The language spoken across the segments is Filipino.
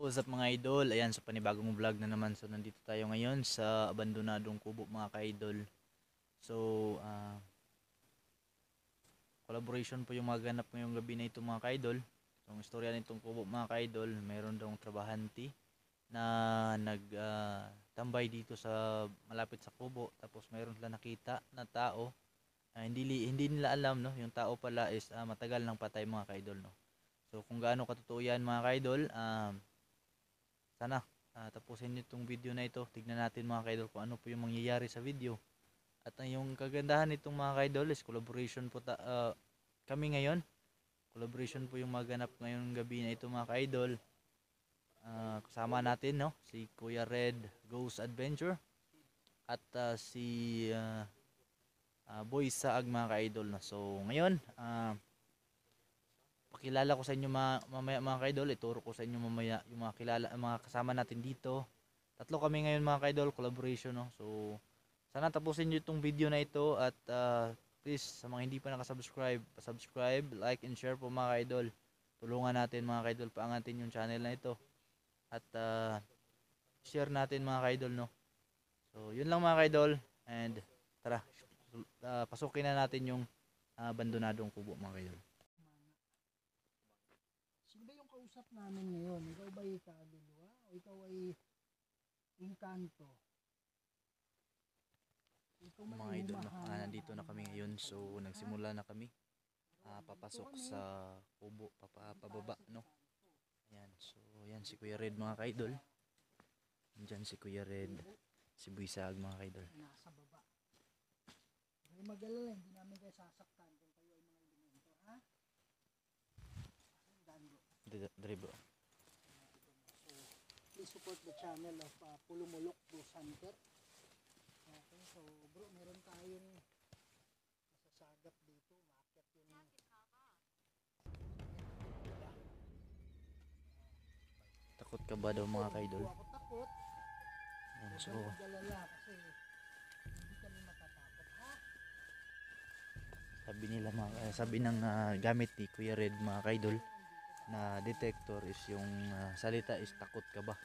What's up mga idol? Ayan, sa panibagong vlog na naman. So, nandito tayo ngayon sa abandonadong kubo mga ka-idol. So, collaboration po yung mga ganap ngayong gabi na ito mga ka-idol. So, ang istorya nitong kubo mga ka-idol, mayroon daw trabahante na nagtambay dito sa malapit sa kubo. Tapos mayroon sila nakita na tao. Hindi nila alam, no? Yung tao pala is matagal nang patay mga ka-idol, no? So, kung gaano katotoo yan mga ka-idol, sana tapusin nyo itong video na ito. Tignan natin mga kaidol kung ano po yung mangyayari sa video. At yung kagandahan nitong mga kaidol is collaboration po kami ngayon. Collaboration po yung maganap ngayong gabi na ito mga kaidol. Kasama natin, no, si Kuya Red Ghost Adventure at si Boy Saag mga kaidol, no. So ngayon pakilala ko sa inyo mamaya mga kaidol, ituro ko sa inyo mamaya yung mga kasama natin dito. Tatlo kami ngayon mga kaidol, collaboration, no. So sana tapusin niyo itong video na ito at please sa mga hindi pa nakasubscribe, subscribe, like and share po mga kaidol. Tulungan natin mga kaidol paangatin yung channel na ito at share natin mga kaidol, no. So yun lang mga kaidol, and tara, pasukin na natin yung abandonadong kubo mga kaidol. Sino ba yung kausap namin ngayon? Ikaw ba ay kaluluwa o ikaw ay engkanto? Mga idol, no, nandito na kami ngayon. So nagsimula na kami papasok sa kubo, pababa, no. Ayan, so yan si Kuya Red mga kaidol. Andyan si Kuya Red, si Buisag mga kaidol. Nasa baba. Huwag mag-alala, hindi namin kayo sasaktan kung kayo ay mga elemento, ha? Dre bro. So, please support the channel of Pulumulok Ghost Hunter. Okay, so bro, meron tayong masasagap dito. Umakyat yung Takot ka ba daw mga kaidol? Ako takot. Ayan, so Huwag mag-alala kasi hindi kami matatakot, ha? sabi ng gamit ni Kuya Red mga kaidol na detector is yung salita is takot ka ba,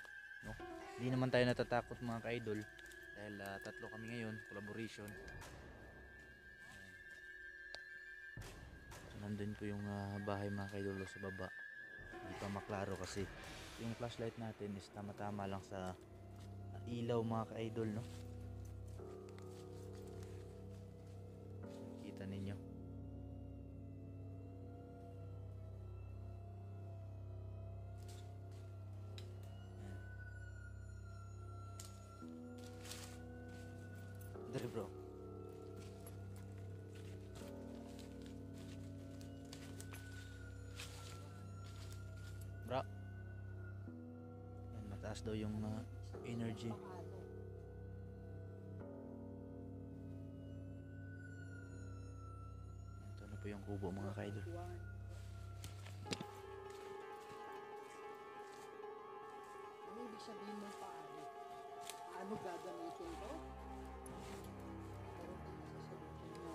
no? Hindi naman tayo natatakot mga kaidol dahil tatlo kami ngayon, collaboration. So, nandun po yung bahay mga kaidol sa baba. Hindi pa maklaro kasi yung flashlight natin is tama-tama lang sa ilaw mga kaidol, no? Kita ninyo. Dari bro. Bro. Yan, mataas daw yung energy. Ito na po yung kubo mga kaidol. Ano ibig sabihin mo paano? Paano gagamitin ko? Pero tayo sasagutin na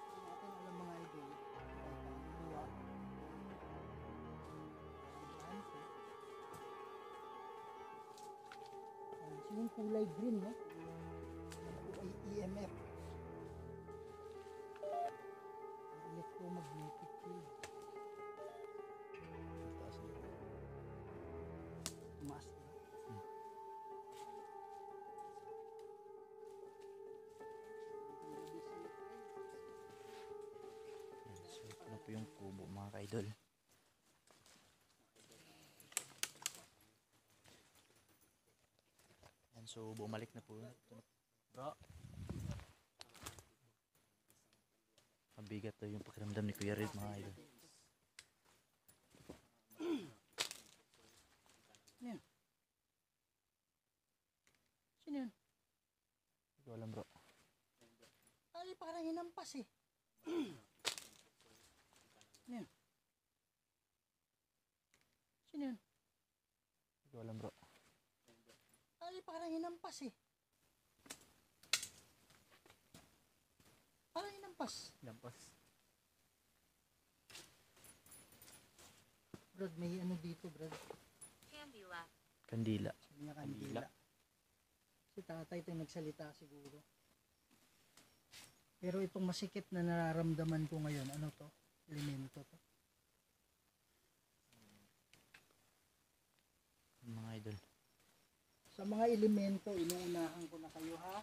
hindi natin alam mga idol. Kaluluwa. So yung kulay green, no? Yan po ay EMF. Electromagnetic field. Mas Yan, so ito na po yung kubo mga kaidol. Yan, so bumalik na po. Ito na. Bro. Mabigat daw yung pakiramdam ni Kuya Red mga idol. yan. Sino yun? Hindi ko alam bro. Ay, parang hinampas eh. Yan. Sino yun? Hindi ko alam bro. Ay, parang hinampas eh. Parang hinampas. Lampas. Brad, may ano dito, Brad. Kandila. Sabi niya kandila. Si tatay ito yung nagsalita siguro. Pero itong masikip na nararamdaman ko ngayon, ano to? Elemento to. Mga idol. Sa mga elemento, inuunahan ko na kayo ha.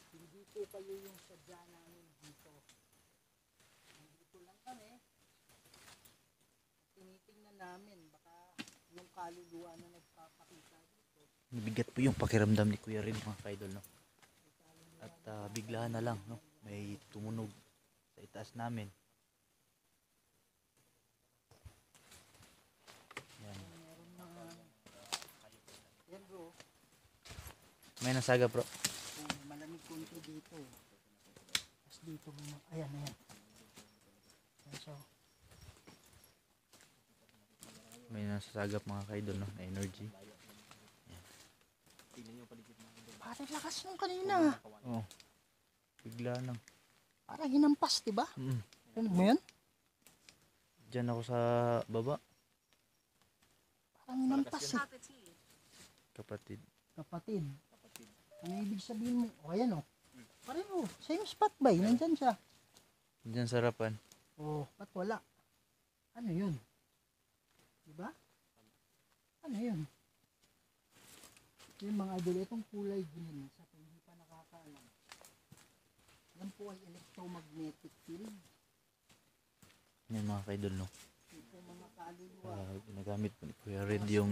Hindi po kayo yung sadya namin dito. Nandito lang kami. Tinitingnan namin, baka yung kaluluwa na nagpapakita dito. Bigat po yung pakiramdam ni Kuya Rin mga kaidol, no? At biglaan na lang, no? May tumunog sa itaas namin. Yan. Meron mga... Yan bro, May nasaga bro. kung malamig konti dito. Tapos dito muna. Ayan, ayan. Ayan, so, May nasasagap mga kaidol, no? Na energy. parang lakas nung kanina. Oh. Bigla lang. Parang hinampas, diba? Mm. Ano mo yan? Diyan ako sa baba, Parang hinampas eh. kapatid. Kapatid. Ano ibig sabihin mo? O, ayan o. Pareho. Same spot ba? Nandyan siya. Diyan sa harapan. Oh, ba't wala? Ano yun? Diba? Ano yun? Yung mga idol, itong kulay green sa hindi pa nakakaalam. Yan po ay electromagnetic field. Yan mga kaidol, no? Ito mga kaluluwa. Ginagamit po ni Kuya Red yung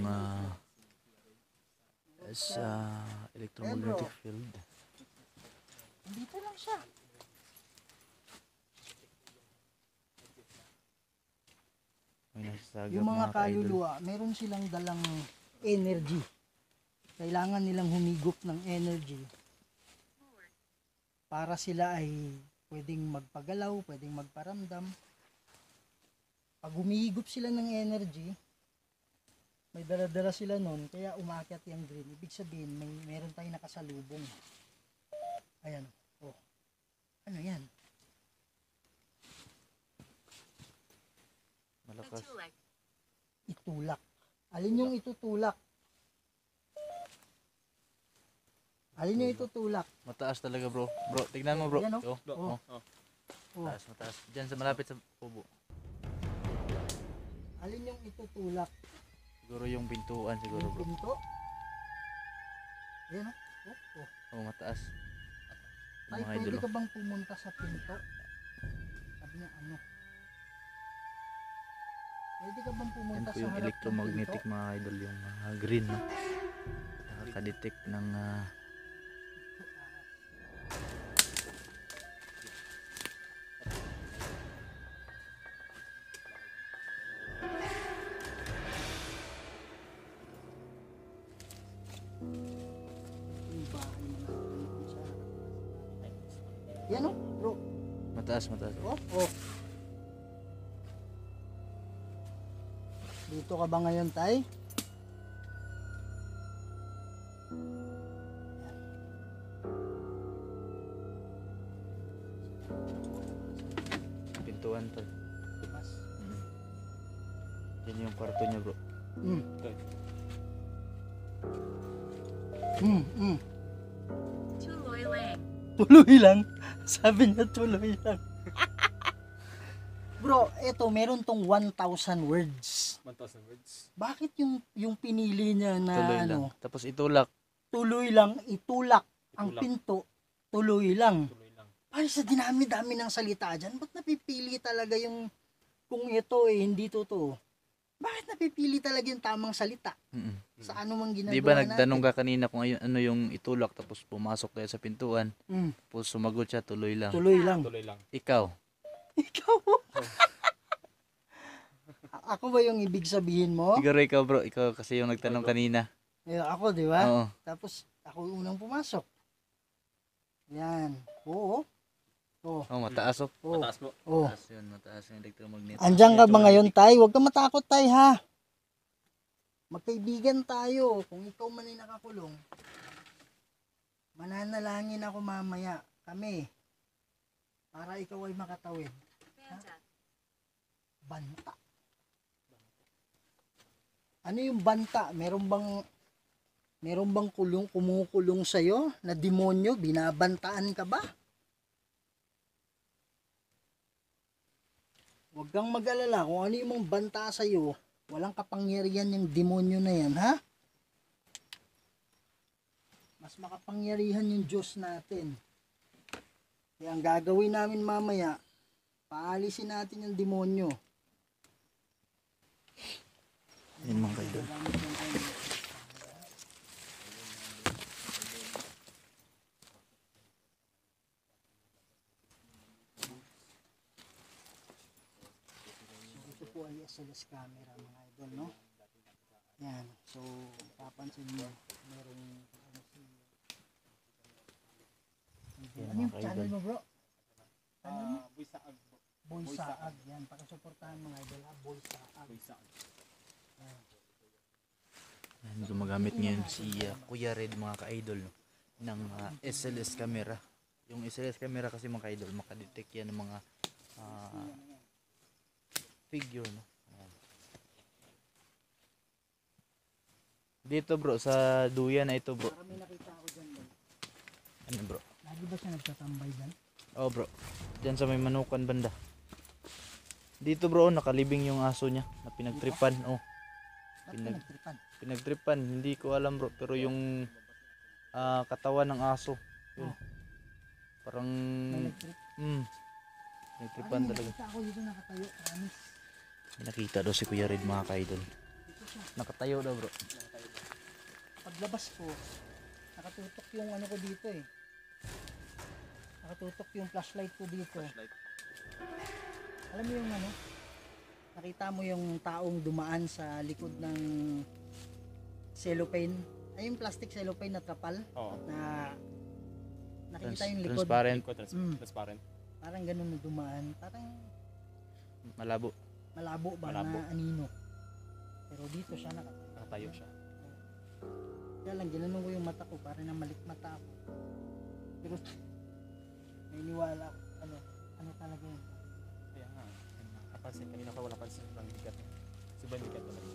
sa electromagnetic field. Dito lang siya. May nasasagap Yung mga kaidol. kaluluwa, meron silang dalang energy. Kailangan nilang humigop ng energy para sila ay pwedeng magpagalaw, pwedeng magparamdam. Pag humihigop sila ng energy, may dala-dala sila nun, kaya umakyat yung green. Ibig sabihin, meron tayong nakasalubong. Ayan. Oh. Ano yan? Malakas. Itulak. Alin yung itutulak? Alin yung itutulak? Mataas talaga bro. Bro, tignan mo bro. Yan, oh. Oh. Oh. Mataas, mataas. Diyan sa malapit sa pubo. Alin yung itutulak? Siguro yung pintuan siguro Yung bro. pinto? Ayan o. Oh. Oh, mataas. Ay, Mga pwede idol. ka bang pumunta sa pinto? Sabi niya, ano? Pwede ka bang Yan pumunta po sa yung harap ng electromagnetic pinto? mga idol. Yung green, no? Nakaka-detect ng Yung bahay na natin sa harap. Yan o, bro. mataas, mataas. Oh, oh. Dito ka ba ngayon, tay? Pintuan to. Mas. Yan yung kwarto niya bro. Mm. Tuloy lang. Tuloy lang. Sabi niya tuloy lang. Bro, eto, meron tong 1,000 words. 1,000 words. Bakit yung pinili niya na Tuloy lang. ano, Tapos itulak. tuloy lang, itulak ang Itulak. pinto, tuloy lang. Tuloy lang. Para sa dinami-dami ng salita dyan, ba't napipili talaga yung kung ito hindi totoo? Bakit napipili talaga yung tamang salita? Mm-mm. Sa ano mang ginagawa Di ba natin? nagtanong ka kanina kung ano yung itulak tapos pumasok tayo sa pintuan. Mm, Tapos sumagot siya, tuloy lang. tuloy lang. Tuloy lang. Ikaw. Ikaw? Ako ba yung ibig sabihin mo? Siguro ikaw bro. Ikaw kasi yung nagtanong kanina. Ako, di ba? Oo. Tapos, ako yung unang pumasok. Yan. Oo. Oo. Oh, mataas oh. Oo. Mataas mo. Oo. Mataas yun, mataas yung electromagnetic. Andyan ka ba ngayon, tay? Huwag ka matakot, tay, ha? Magkaibigan tayo. Kung ikaw man ay nakakulong, mananalangin ako mamaya. Kami. Para ikaw ay makatawid. Panda. Banta. Ano yung banta? Meron bang kumukulong sa'yo na demonyo? Binabantaan ka ba? Huwag kang mag-alala kung ano yung mga banta sa'yo. Walang kapangyarihan yung demonyo na yan, ha? Mas makapangyarihan yung Diyos natin. Kaya ang gagawin namin mamaya, paalisin natin yung demonyo. Yan mga kaidol. Ito po ay SLS camera mga idol, no? Yan. So, papansin mo, merong ano yung mga channel idol. mo, bro? Ano mo? Boy Saag po. Boy Saag. Yan. Pakisuportahan mga idol, ha? Boy Saag. Boy Saag. Yan, gumagamit ngayon si Kuya Red mga ka-idol no, ng SLS camera. Yung SLS camera kasi mga ka-idol, makadetect yan ng mga figure. No? Ayan. Dito bro, sa duyan na ito bro. Para may nakita ako dyan, bro. Ano bro? Lagi ba siya nagtatambay dyan? Oh bro, dyan sa may manukan banda. Dito bro, nakalibing yung aso niya na pinagtripan. Oh, Ba't ka nagtripan? pinagtripan. Hindi ko alam bro, pero yung katawan ng aso. Yun. Parang May nagtrip. pinagtripan talaga. Nakita ako dito nakatayo. Promise. May nakita daw si Kuya Red mga ka-idol. Dito siya. Nakatayo daw bro. Paglabas ko, nakatutok yung ano ko dito eh. Nakatutok yung flashlight ko dito. Alam mo yung ano? Nakita mo yung taong dumaan sa likod ng cellophane. Ay yung plastic cellophane na trapal Oo. na nakita yung likod. Transparent. Transparent. Parang ganun na dumaan. Parang Malabo. malabo ba Malabo. na anino. Pero dito siya nakatayo. Nakatayo siya. Kaya lang, ginanong ko yung mata ko para na malikmata ako. Pero, may niwala ako. Ano talaga yun? Kaya nga. Napansin kanina ko wala pansin ng bigat. Sobrang bigat talaga.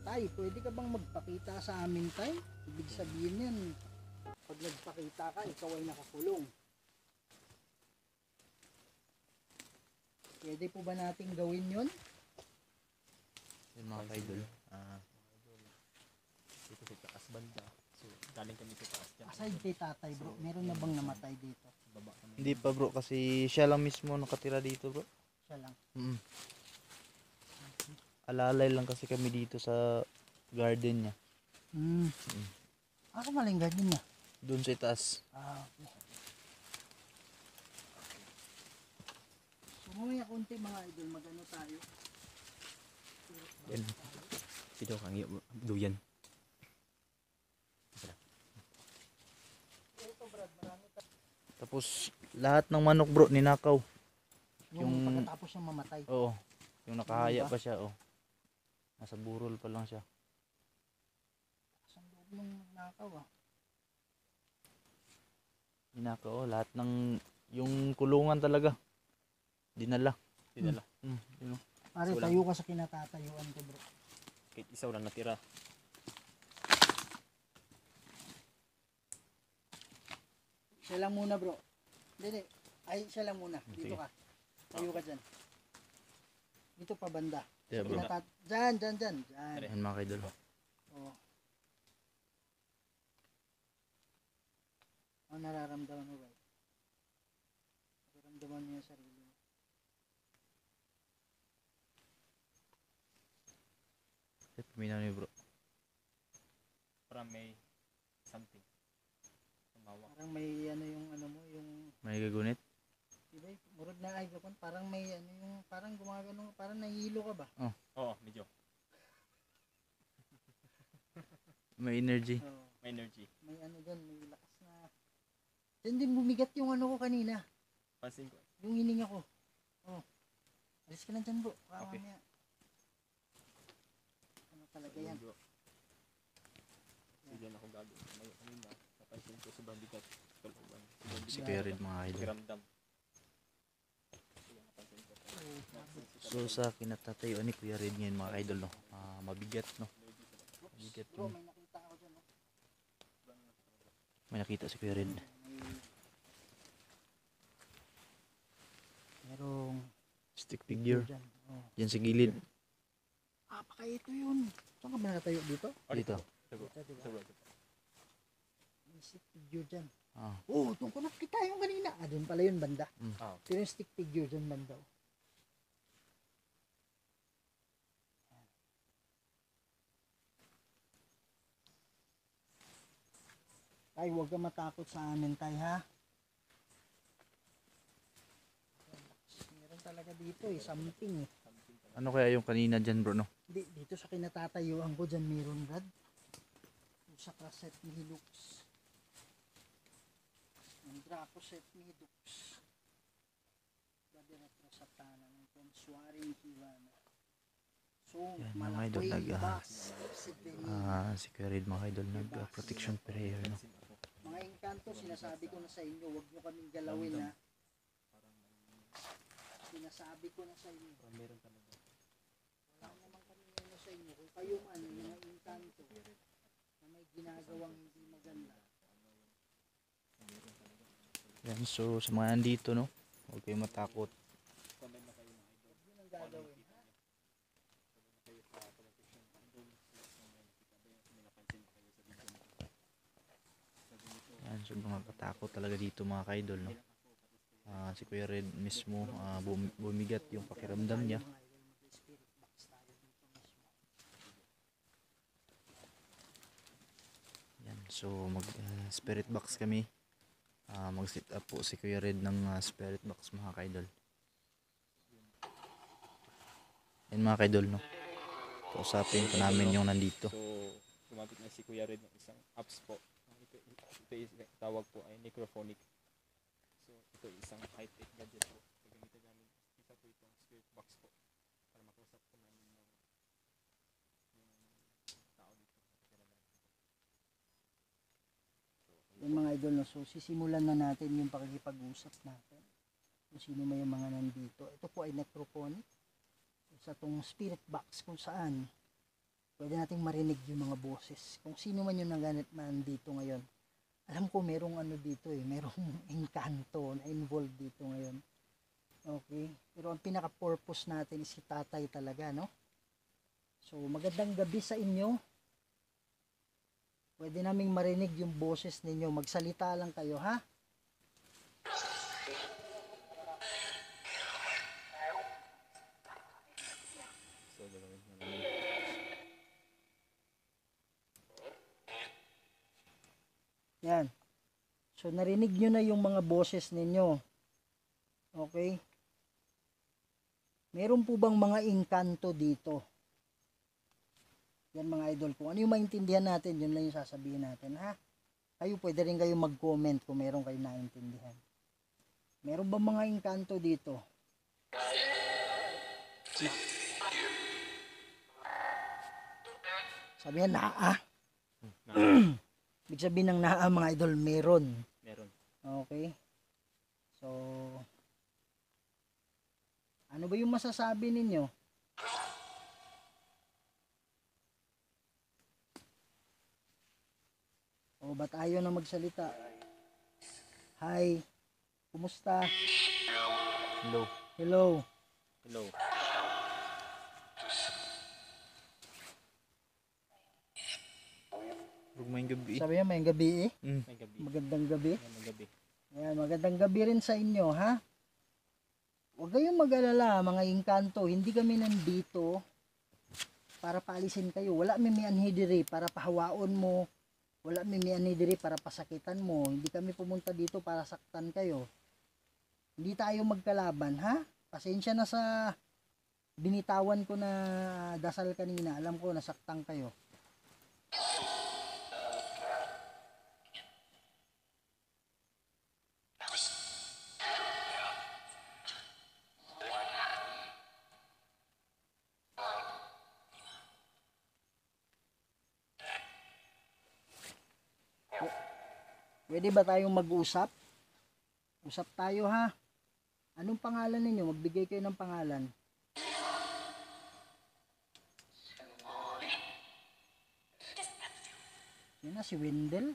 Tay, pwede ka bang magpakita sa amin, tay? Ibig sabihin yan, pag nagpakita ka, ikaw ay nakakulong. Pwede po ba nating gawin yun? Yun mga ka-idol. Dito sa taas banda. So, galing kami sa taas dyan. Aside kay tatay, bro, meron na bang namatay dito? Baba kami. Hindi pa bro, kasi siya lang mismo nakatira dito bro. Siya lang. Alalay lang kasi kami dito sa garden niya. Ako maling ganyan na. Doon sa itaas. Okay. So, mamaya konti mga idol, magano tayo. Yan. Sino kang duyan. Ito, Brad, marami tayo. Tapos lahat ng manok bro ninakaw. Yung Yung- pagkatapos siyang mamatay. Oo. Yung nakahaya Ano ba? pa siya oh. Nasa burol pa lang siya. Sa loob ng nakaw ah. Ninakaw oh, lahat ng yung kulungan talaga. Dinala. Dinala. Yun, oh. Pare, So, tayo ka sa kinatatayuan ko, bro. Kahit isa lang natira. Siya lang muna, bro. Hindi. Ay, siya lang muna. Dito Sige. ka. Tayo ka dyan. Dito pa banda. Yeah, bro. Dyan. Dyan. Yan mga kaidol. Oo. Ano nararamdaman mo ba? Nararamdaman mo yung sarili mo. Paminaw niyo bro. Parang may something. Tumawa. Parang may ano yung ano mo, yung May gagunit. diba, murag na ay bakon, parang may ano yung parang gumagano, parang nahihilo ka ba? Oo, medyo. May energy. Oo. May energy. May ano dyan, may lakas na. Diyan din bumigat yung ano ko kanina. Pansin ko. Yung hininga ko. Oh. Alis ka na dyan, bro. Baka Okay. mamaya. Ano talaga yan? Bro. Hindi na ako gagawin. Ngayon kanina. Napansin ko sobrang bigat. Kalooban. Sobrang Si bigat. Kuya Red mga idol. Pakiramdam. Kaya napansin ko. So, So sa kinatatayuan ni Kuya Red ngayon mga idol, no? Mabigat, no? Mabigat Bro, yung may nakita ako dyan, no? may nakita si Kuya Red. Merong Stick figure. dyan. Oh. Yan sa gilid. Baka ito yun. Saan ka ba nakatayo dito? Dito. Dito, diba? Sa bro. May stick figure dyan. Ah, Oh, doon ko nakita yung kanina. Doon pala yun banda. Ah, Pero yung stick figure dyan banda. Oh. Tay, huwag ka matakot sa amin, tay, ha? Meron talaga dito, something, eh. ano kaya yung kanina dyan bro, no? Hindi, dito sa kinatatayuan ko dyan meron, Brad. Yung sa kaset ni Lux. Yung Draco set ni Lux. Brad, retro satana ng Consuaring Hivana. So, Yan, mga idol, si Kuya Red mga idol, protection prayer, no? Mga engkanto, sinasabi ko na sa inyo, huwag nyo kaming galawin, ha? Sinasabi ko na sa inyo. meron talaga. Wala naman kami ano sa inyo. Kung kayo man, yung mga engkanto, na may ginagawang hindi maganda. Yan, so sa mga nandito, no? Huwag kayong matakot. Yun ang gagawin, ha? Yan, so mga katakot talaga dito mga kaidol, no? Si Kuya Red mismo, bumigat yung pakiramdam niya. Yan, so mag spirit box kami. Mag set up po si Kuya Red ng spirit box mga kaidol. Yan mga kaidol, no? Kausapin po namin yung nandito. So, gumamit na si Kuya Red ng isang apps po. Ito tawag po ay Necrophonic. So, ito isang high-tech gadget po. Gagamitin namin. Isa po itong spirit box po. Para makausap po namin yung tao dito. Yung mga idol, no? So sisimulan na natin yung pakikipag-usap natin. Kung sino may yung mga nandito. Ito po ay necrophonic. Sa tong spirit box kung saan pwede nating marinig yung mga boses. Kung sino man yung nandito ngayon. Alam ko merong ano dito eh, merong engkanto na involved dito ngayon. Okay? Pero ang pinaka-purpose natin is si tatay talaga, no? So, magandang gabi sa inyo. Pwede naming marinig yung boses ninyo. Magsalita lang kayo, ha? So, gagawin na namin. Yan. So, narinig nyo na yung mga boses ninyo. Okay? Meron po bang mga engkanto dito? Yan mga idol. Kung ano yung maintindihan natin, yun lang yung sasabihin natin, ha? Kayo, pwede rin kayo mag-comment kung meron kayo naintindihan. Meron ba mga engkanto dito? Sabi yan, naa. Ibig sabihin ng naa, mga idol, meron. Meron. Okay? So, ano ba yung masasabi ninyo? O ba't ayaw na magsalita? Hi. Kumusta? Hello. Hello. Hello. Huwag mayong gabi. Sabi niya, may gabi eh. May gabi. Magandang gabi. May gabi. Ayan, magandang gabi rin sa inyo, ha? Huwag kayong mag-alala, mga engkanto. Hindi kami nandito para paalisin kayo. Wala may anhidiri para pahawaon mo. Wala may anhidiri para pasakitan mo. Hindi kami pumunta dito para saktan kayo. Hindi tayo magkalaban, ha? Pasensya na sa binitawan ko na dasal kanina. Alam ko, nasaktan kayo. Pwede ba tayong mag-usap? Usap tayo, ha? Anong pangalan ninyo? Magbigay kayo ng pangalan. Sino si Wendell?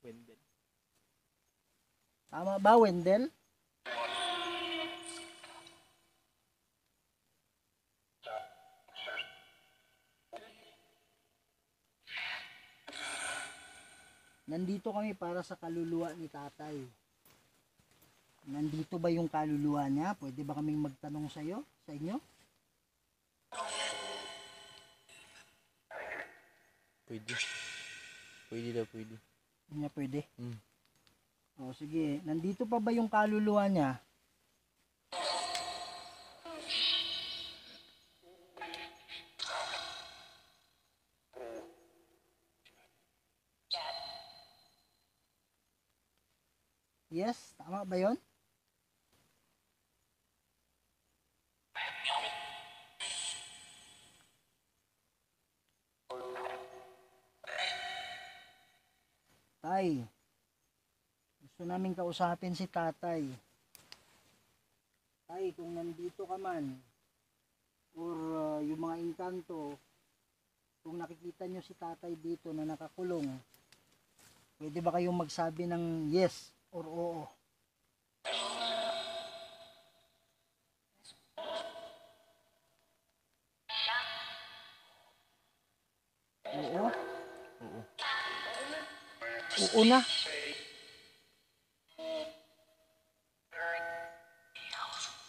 Wendell. Tama ba, Wendell? Nandito kami para sa kaluluwa ni tatay. Nandito ba yung kaluluwa niya? Pwede ba kaming magtanong sa inyo? Pwede. Pwede daw, pwede. Hindi niya pwede. Hmm. O sige, nandito pa ba yung kaluluwa niya? Yes, tama ba yon? Tay, gusto namin kausapin si tatay. Tay, kung nandito ka man, or yung mga engkanto, kung nakikita nyo si tatay dito na nakakulong, pwede ba kayong magsabi ng yes or oo? Oo? Oo. Oo na.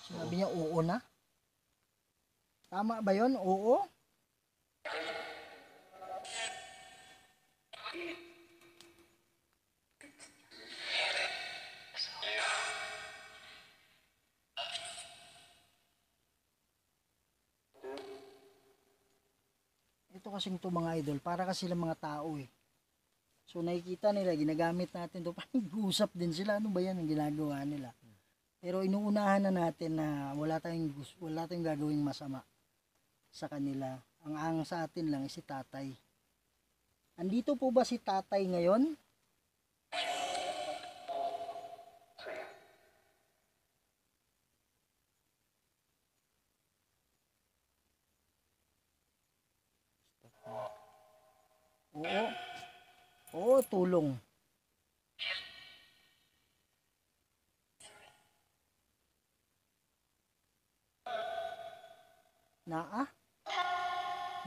Sinabi niya oo na? Tama ba yon? Oo? Ito kasing to mga idol, para kasi sila mga tao eh. So nakikita nila, ginagamit natin to, pag-usap din sila, ano ba yan ang ginagawa nila. Pero inuunahan na natin na wala tayong gagawing masama sa kanila. Ang sa atin lang si tatay. Andito po ba si tatay ngayon? Oo. Oo, tulong. Naa?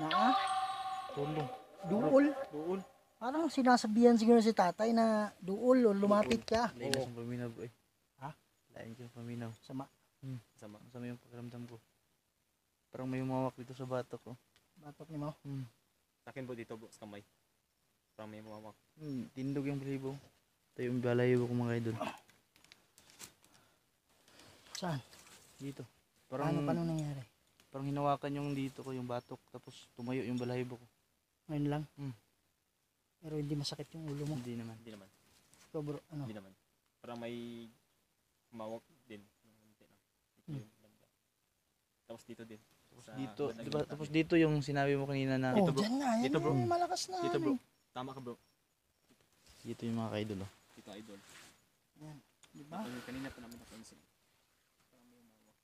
Naa? Tulong. Duol? Doon. Parang sinasabihan siguro si tatay na duol o lumapit ka. Lain na sa paminaw bro eh. Ha? Lain ka paminaw. Sama. Sama. Masama yung pakiramdam ko. Parang may umawak dito sa batok ko. Batok ni mo. Sa akin po dito bro, sa kamay. Parang may mawawak. Tindog yung balibo. Ito yung balahibo ko mga idol. Saan? Dito. Parang, Paano nangyari? parang hinawakan yung dito ko, yung batok. Tapos tumayo yung balahibo ko. Ngayon lang? Hmm. Pero hindi masakit yung ulo mo. Hindi naman. Hindi naman. Ikaw bro, ano? Hindi naman. Parang may mawak din. Hindi lang. Dito yung banda. Tapos dito din. Sa Dito, bandang diba, gitna. tapos dito yung sinabi mo kanina na Oh, Dito, bro. dyan na. Yan Dito, bro. yung malakas na. Dito ano bro. eh. Tama ka bro. dito yung mga kaidol. Oh. Dito idol. Diba? Kanina pa namin napansin. Parang may mawak.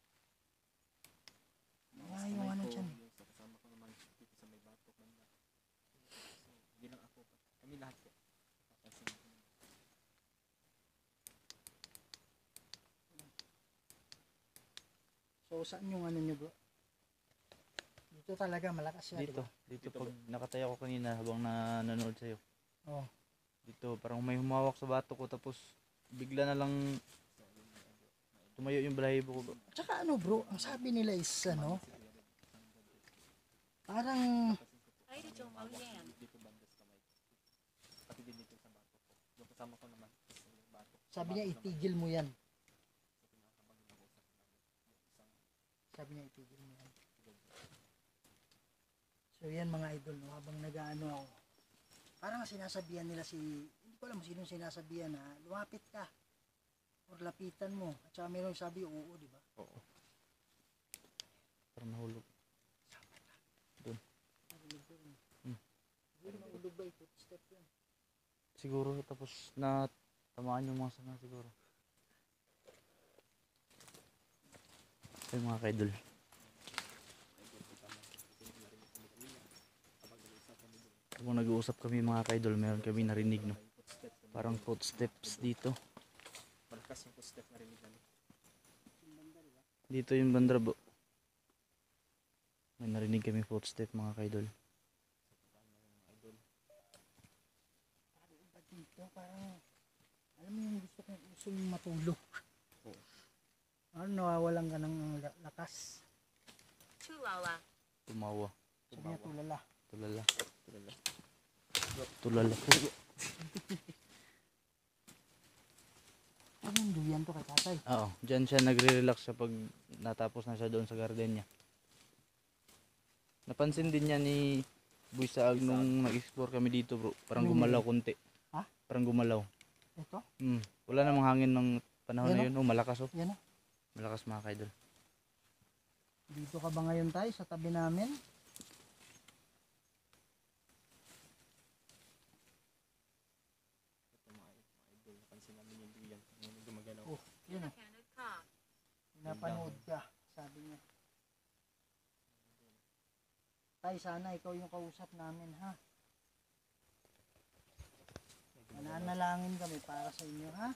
Ah, yung ano dyan. Sa kasama ko naman dito sa may batok banda. So, hindi lang ako. Kami lahat po. Napansin ko naman. So, saan yung ano nyo bro? Dito talaga malakas yan. Dito. Diba? Dito Dito, pag nakataya ko kanina habang nanonood sa'yo. Oh. Dito parang may humawak sa batok ko tapos bigla na lang tumayo yung balahibo ko. Bro. Tsaka ano bro, ang sabi nila is ano, parang Ida Jomo Yan. Dito banda sa kamay. Pati din dito sa batok ko. Yung kasama ko naman sa yung batok. sabi niya itigil mo yan. Sabi niya itigil mo yan. So yan mga idol, no, habang nag-ano ako, parang sinasabihan nila hindi ko alam sino sinasabihan na lumapit ka or lapitan mo. At saka mayroong sabi oo, di ba? Oo. Parang nahulog. Siguro maulog ba ito? Step yan. Siguro tapos na tamaan yung mga sana siguro. Ay mga kaidol. Habang nag-uusap kami mga ka-idol, meron kami narinig, no? Parang footsteps dito. Malakas yung footstep na rinig namin. Dito yung banda bro. May narinig kami footstep mga ka-idol. Dito parang, alam mo yung gusto yung matulog. Oo. Ano, nawawalan ka ng lakas. Tulala. Tumawa. Sabi niya tulala. Tulala. Tulala. Tulala. Ano yung duyan to kay tatay? Oo, dyan siya nagre-relax siya pag natapos na siya doon sa garden niya. Napansin din niya ni Boy Saag nung nag-explore kami dito bro. Parang gumalaw konti. Ha? Parang gumalaw. Ito? Wala namang hangin ng panahon na Yan, yun. Oh, malakas oh. Yan o. Malakas mga ka-idol. Dito ka ba ngayon tayo sa tabi namin? Ito mga idol. Napansin namin yung duyan. Yung gumagalaw. Oh, yan o. Nakanod ka. Pinapanood ka. Sabi niya. Tay, sana ikaw yung kausap namin ha. Mananalangin kami para sa inyo ha.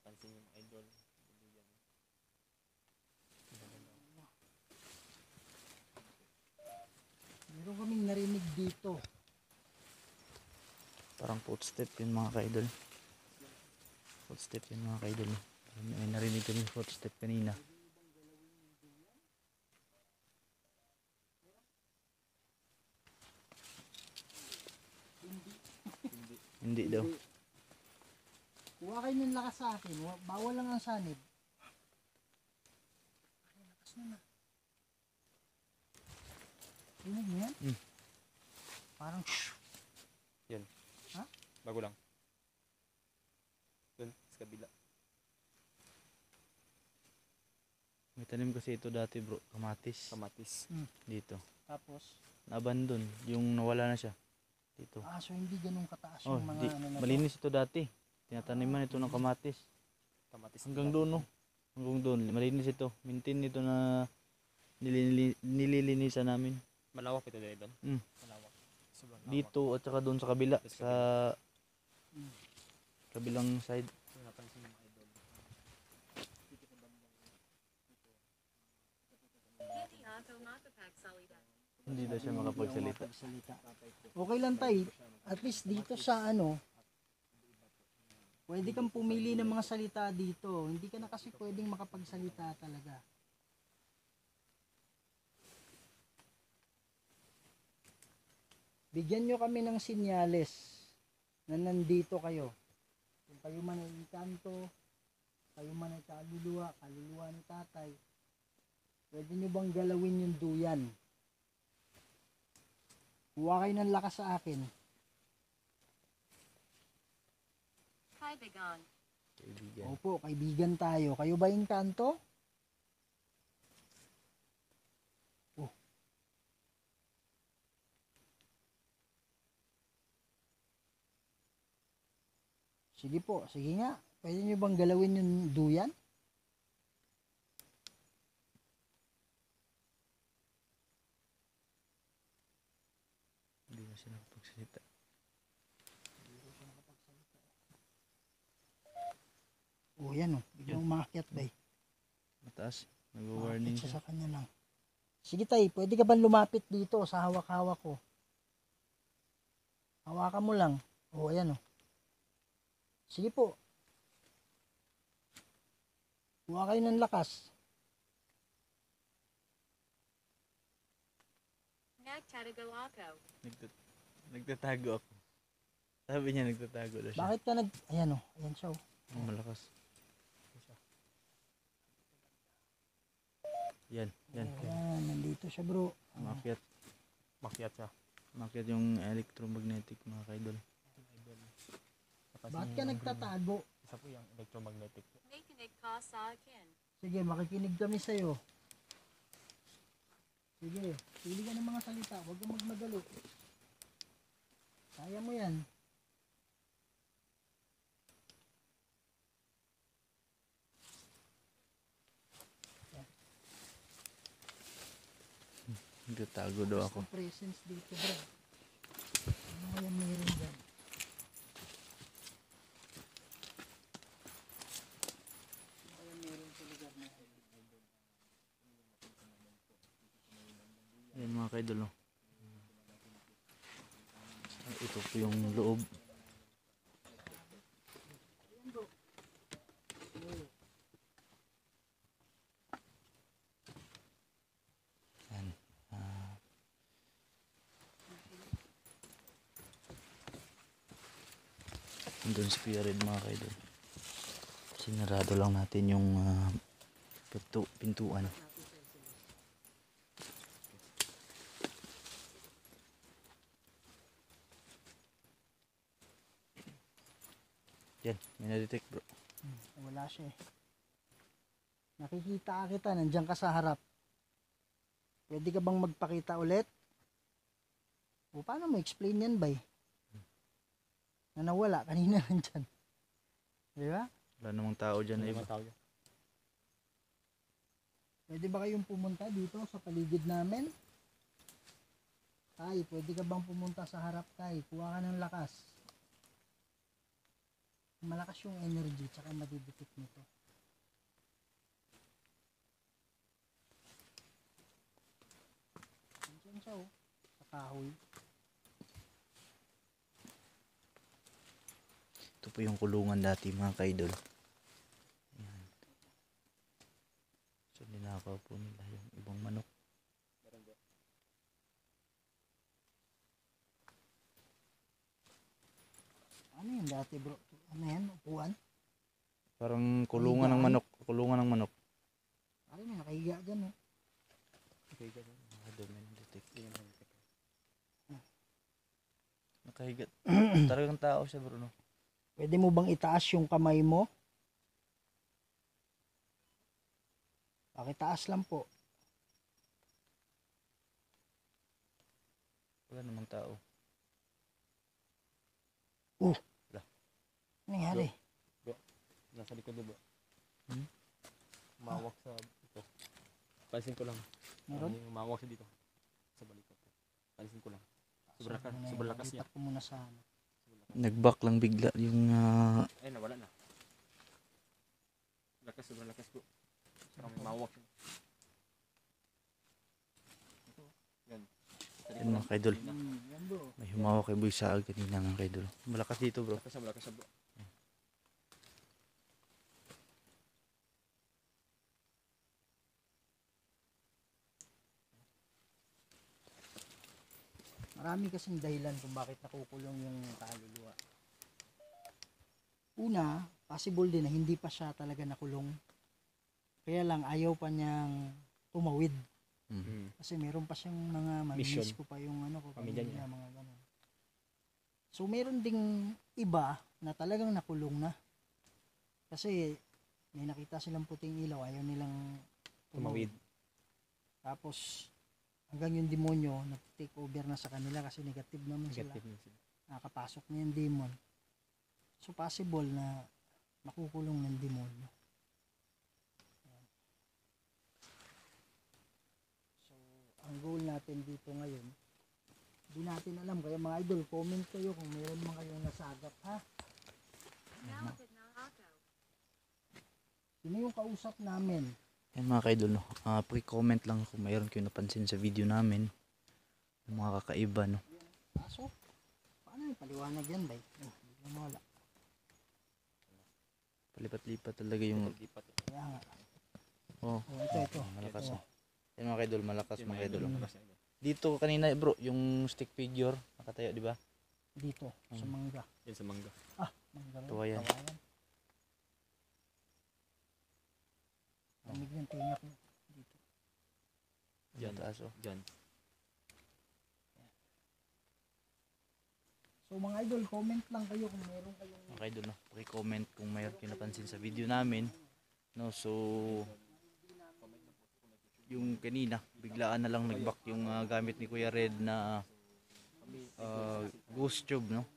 Pansin yung idol. Yung duyan. Meron kaming narinig dito. Parang footstep yun mga ka-idol. Footstep yun mga ka-idol. May narinig kami footstep kanina. Hindi daw. Kuha kayo ng lakas sa akin. Bawal lang ang sanib. Ay, lakas na na. Rinig mo yan? Parang Yan. Ha? Bago lang. Doon, sa kabila. May tanim kasi ito dati bro. Kamatis. Kamatis. Dito. tapos. Na-abandon. Yung nawala na siya. Dito. So hindi ganun kataas Oh, yung mga di, ano na to. malinis ito dati. Tinataniman ito ng kamatis. Kamatis. Hanggang doon, no? Hanggang doon. Malinis ito. Maintain ito na nililinisan namin. Malawak ito dahil doon. Mm. Malawak. Sobrang lawak. Dito at saka doon sa kabila. Sa Sa kabilang side. Yung napansin yung mga idol. Hindi ako makapagsalita. Hindi daw siya makapagsalita. Okay lang tay. At least dito sa ano, pwede kang pumili ng mga salita dito. Hindi ka na kasi pwedeng makapagsalita talaga. Bigyan nyo kami ng sinyales na nandito kayo. Kung kayo man ay inkanto, kayo man ay kaluluwa ni tatay, pwede nyo bang galawin yung duyan? Kuha kayo ng lakas sa akin. Kaibigan. Kaibigan. Opo, kaibigan tayo. Kayo ba inkanto? Oh. Sige po, sige nga. Pwede nyo bang galawin yung duyan? Hindi na siya nakapagsalita. Oh, yan oh. Biglang umakyat ba eh. Mataas. Nag-warning Umakyat siya siya. sa kanya lang. Sige tay, pwede ka bang lumapit dito sa hawak-hawak ko? Hawakan mo lang. Oh, ayan oh. Sige po. Kuha kayo ng lakas. Nagtatago ako. Nagtatago ako. Sabi niya nagtatago daw siya. Bakit ka Ayan oh. Ayan siya oh. Oh, malakas. Yan. Yan. Ayan, nandito siya bro. Umakyat. Makyat siya. Umakyat yung electromagnetic mga kaidol. Bakit ka nagtatago? Isa po yung electromagnetic po. Nakikinig ka sa akin. Sige, makikinig kami sa'yo. Sige, pili ka ng mga salita. Huwag kang magmadali. Kaya mo yan. Nagtatago daw ako. Ang presence dito bro. Ano Ayan, meron dyan. Ayan, meron sa lugar na yan. Ayan mga kaidol, no? Ito po yung loob. Ayan bro. Oh. Ayan. Andun si Kuya Red mga kaidol. Sinarado lang natin yung pintuan. Yan, may na-detect bro. Wala siya eh. Nakikita kita, nandiyan ka sa harap. Pwede ka bang magpakita ulit? O paano mo explain yan bay? Na nawala, kanina nandyan. Di ba? Wala namang tao dyan na Ano iba. naman tao dyan? Pwede ba kayong pumunta dito sa paligid namin? Tay, pwede ka bang pumunta sa harap tay? Kuha ka ng lakas. Malakas yung energy, tsaka madidikit nito. Diyan siya oh, sa kahoy. Ito po yung kulungan dati mga kaidol. Ayan. So ninakaw po nila yung ibang manok. Ano yun dati bro? Ano yan? Upuan? Parang kulungan ng manok. Kulungan ng manok. Ano may nakahiga dyan oh. Okay, ganun. Mga doon may na-detect. Yun ang detect. Nakahigat. Talagang tao siya bro, no? Pwede mo bang itaas yung kamay mo? Pakitaas lang po. Wala namang tao. Ano nangyari? Nasa likod doon bro. Hmm? Umawak sa ito. Pansin ko lang. Meron? Umawak siya dito. Sa balikat. Pansin ko lang. Sobrang Sabi mo na sobrang yun, lakas niya. lipat ko muna sa ano. Nag-back lang bigla yung Ay, nawala na. Lakas, sobrang lakas bro. Parang may mawak siya. Yan. yan mga kaidol. Yan bro. May humawak kay Boy Saag kanina mga kaidol. Malakas dito bro. Malakas siya bro. Marami kasing dahilan kung bakit nakukulong yung kaluluwa. Una, possible din na hindi pa siya talaga nakulong. Kaya lang ayaw pa niyang tumawid. Mm. Kasi meron pa siyang mga Mission. mamimiss ko pa yung ano ko, Pamilya pamilya, niya. mga ganun. So meron ding iba na talagang nakulong na. Kasi may nakita silang puting ilaw, ayaw nilang Tumawid. Tapos hanggang yung demonyo nag-take over na sa kanila kasi negative naman sila. Negative na sila. Nakapasok na yung demon. So possible na makukulong ng demonyo. Ayan. So ang goal natin dito ngayon, hindi natin alam. Kaya mga idol, comment kayo kung mayroon mga kayong nasagap ha. Malapit na ako. Sino yung kausap namin? Yan mga kaidol, no? Paki-comment lang kung mayroon kayo napansin sa video namin. Yung mga kakaiba, no? Kaso, paano yung paliwanag yan, bay? Oh, hindi na mawala. Palipat-lipat talaga yung... Lipat. Kaya nga. Oh, Oh, ito. malakas. Ito. Oh. Yan mga kaidol, malakas Yung mga kaidol. idol. malakas na idol. Dito kanina bro, yung stick figure, nakatayo, di ba? Dito, sa mangga. Yan sa mangga. Mangga rin, Tawayan. tawayan. Lamig yung tinga ko. Dito. Diyan taas, oh. Diyan. So mga idol, comment lang kayo kung meron kayong Mga kaidol, no? Paki-comment kung mayroon kayo napansin sa video namin. No, so... Yung kanina, biglaan na lang nag-back yung gamit ni Kuya Red na ghost tube, no?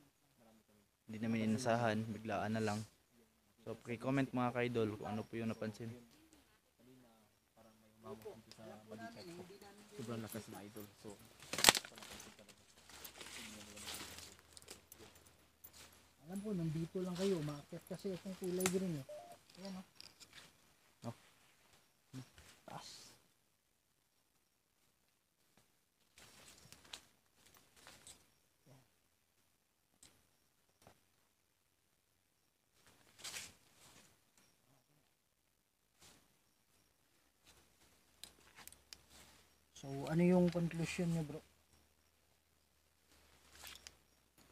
Hindi namin inasahan, biglaan na lang. So, paki-comment mga kaidol kung ano po yung napansin. Umawak dito sa balikat ko. Sobrang lakas na idol. So, Alam ko, nandito lang kayo, umaakyat kasi itong kulay green eh. Ayan o. Oh. Taas. Ayan. So, ano yung conclusion niyo, bro?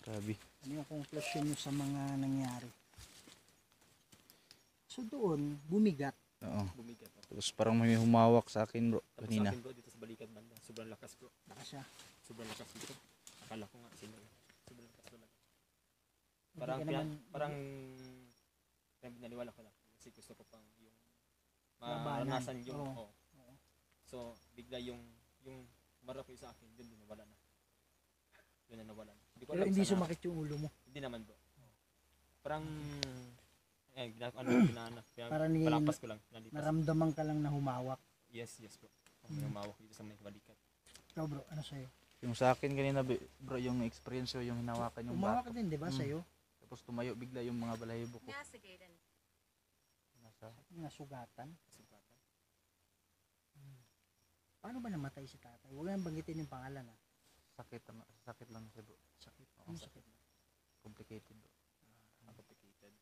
Grabe. Ano yung conclusion niyo sa mga nangyari? So, doon, bumigat. Oo. Bumigat ako. Tapos parang may humawak sa akin bro Tapos sa kanina. akin bro, dito sa balikat banda, sobrang lakas bro. Baka siya. Sobrang lakas dito. Akala ko nga sino. Sobrang lakas talaga. Hindi Parang, ka naman, parang naniwala ko lang. Kasi gusto ko pang yung Labanan. maranasan yung, Oo. oo. So, bigla yung marap ko sa akin, yun nawala na. Yun na nawala na. Hindi ko pero alam hindi sana. sumakit yung ulo mo. Hindi naman bro. Parang, ginana. Kaya Parang palampas ko lang. Nalipas. Naramdaman ka lang na humawak. Yes bro. May umawak dito sa may balikat. Ikaw bro, ano sa'yo? Yung sa akin kanina bro, yung experience ko, yung hinawakan yung Humawak bato. ka din, di ba, Mm. sa'yo? Tapos tumayo bigla yung mga balahibo ko. Nasigated. Nasa Nasugatan. Sugatan. Paano ba namatay si tatay? Huwag nang banggitin yung pangalan ha. sakit lang siya bro. Sakit. Oo, Ano sakit. sakit? Complicated bro. Complicated.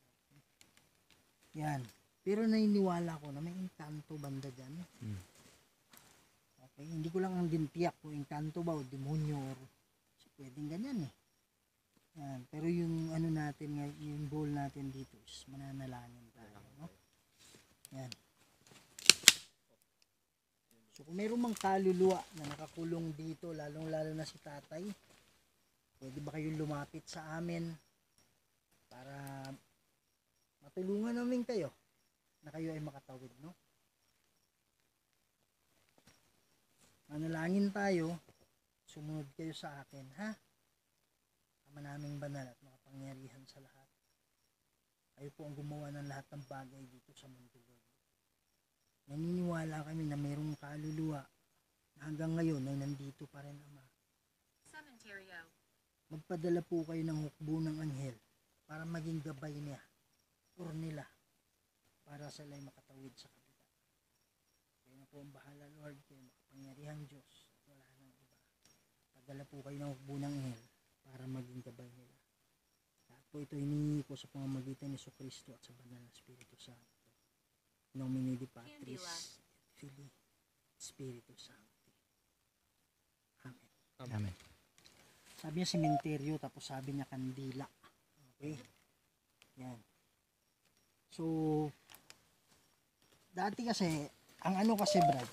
Yan. Pero naniniwala ko na may engkanto banda dyan. Mm. Okay, hindi ko lang ang dintiyak kung engkanto ba o demonyo or pwedeng ganyan eh. Yan. Pero yung ano natin, yung goal natin dito is mananalangin tayo. No? Yan. So kung mayroong mang kaluluwa na nakakulong dito, lalong-lalo na si tatay, pwede ba kayong lumapit sa amin para matulungan namin kayo na kayo ay makatawid, no? Manalangin tayo, sumunod kayo sa akin, ha? Ama naming banal at makapangyarihan sa lahat. Kayo po ang gumawa ng lahat ng bagay dito sa mundo, Lord. Naniniwala kami na mayroong kaluluwa na hanggang ngayon ay nandito pa rin, Ama. Cementerio. Magpadala po kayo ng hukbo ng anghel para maging gabay niya or nila para sila ay makatawid sa kabila. Kayo na po ang bahala, Lord, kayo makapangyarihang Diyos at wala nang iba. Padala po kayo ng hukbo ng anghel para maging gabay nila. Lahat po ito hinihingi ko sa pamamagitan ni Kristo at sa banal na Espiritu Santo. Nomine di Patris Candila. et Filii Spiritu Sancti. Amen. Amen. Sabi niya sementeryo, tapos sabi niya kandila. Okay? Yan. So, dati kasi, ang ano kasi Brad,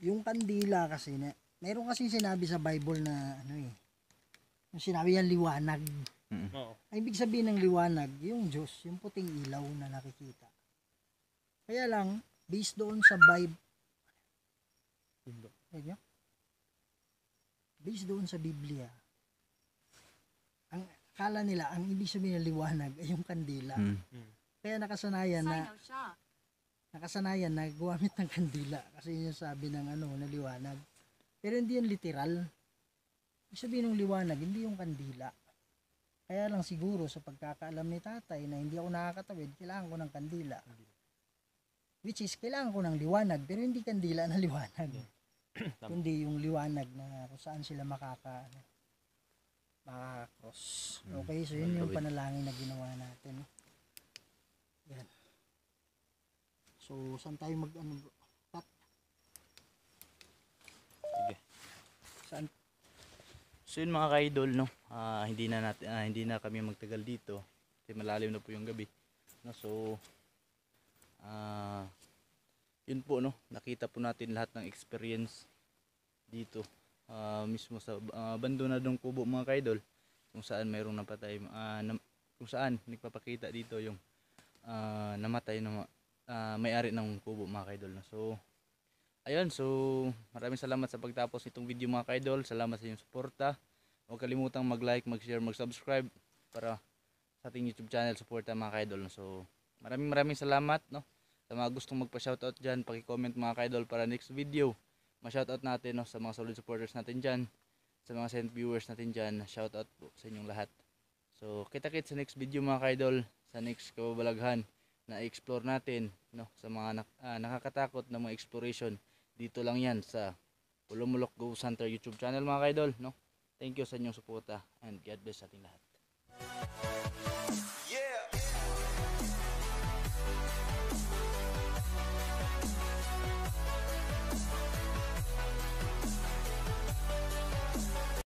yung kandila kasi, meron kasi sinabi sa Bible na, ano eh, yung sinabi yan liwanag. Oo. Ang ibig sabihin ng liwanag, yung Diyos, yung puting ilaw na nakikita. Kaya lang, based doon sa Bible, based doon sa Biblia, ang akala nila, ang ibig sabihin ng liwanag ay yung kandila. Mm. Kaya nakasanayan na gumamit ng kandila kasi yun yung sabi ng ano, na liwanag. Pero hindi yan literal. Ibig sabihin ng liwanag, hindi yung kandila. Kaya lang siguro sa pagkakaalam ni tatay na hindi ako nakakatawid, kailangan ko ng kandila. Which is, kailangan ko ng liwanag, pero hindi kandila na liwanag. Kundi yung liwanag na kung saan sila makakross. Okay, so yun yung panalangin na ginawa natin. Yan. So, saan tayo cut? Sige. Saan? So yun mga ka-idol, no, hindi na kami magtagal dito kasi malalim na po yung gabi, no? So yun po, no, nakita po natin lahat ng experience dito mismo sa bando na dong kubo mga ka-idol, kung saan mayroong napatay, kung saan nagpapakita dito yung namatay na may-ari ng kubo mga ka-idol, no? So ayun, so maraming salamat sa pagtapos nitong video mga ka-idol. Salamat sa inyong suporta. Huwag kalimutang mag-like, mag-share, mag-subscribe para sa ating YouTube channel, suporta mga ka-idol. So maraming salamat, no, sa mga gustong magpa-shoutout dyan. Paki-comment mga ka-idol para next video ma-shoutout natin, no, sa mga solid supporters natin dyan sa mga silent viewers natin dyan, shout out po sa inyong lahat. So kita-kits sa next video mga ka-idol, sa next kababalaghan na explore natin, no, sa mga nakakatakot na mga exploration. Dito lang yan sa Pulumulok Ghost Hunter YouTube channel mga ka-idol, no. Thank you sa inyong suporta and God bless sa ating lahat.